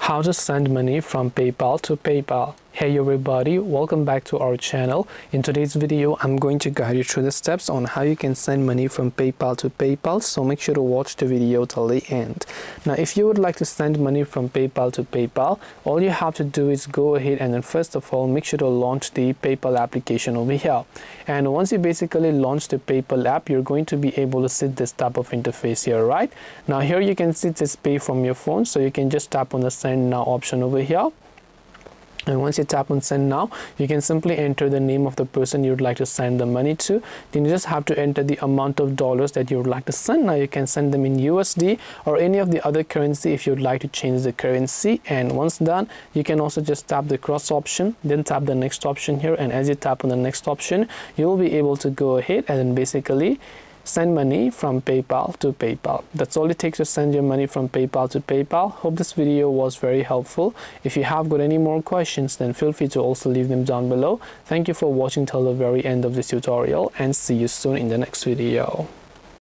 How to send money from PayPal to PayPal. Hey everybody, welcome back to our channel. In today's video, I'm going to guide you through the steps on how you can send money from PayPal to PayPal, so make sure to watch the video till the end. Now, if you would like to send money from PayPal to PayPal, all you have to do is go ahead and then first of all, make sure to launch the PayPal application over here. And once you basically launch the PayPal app, you're going to be able to see this type of interface here, right? Now here you can see this pay from your phone, so you can just tap on the send now option over here. And once you tap on send now, you can simply enter the name of the person you'd like to send the money to. Then you just have to enter the amount of dollars that you would like to send. Now you can send them in USD or any of the other currency if you'd like to change the currency. And once done, you can also just tap the cross option, then tap the next option here. And as you tap on the next option, you'll be able to go ahead and then basically send money from PayPal to PayPal. That's all it takes to send your money from PayPal to PayPal. Hope this video was very helpful. If you have got any more questions, then feel free to also leave them down below. Thank you for watching till the very end of this tutorial, and see you soon in the next video.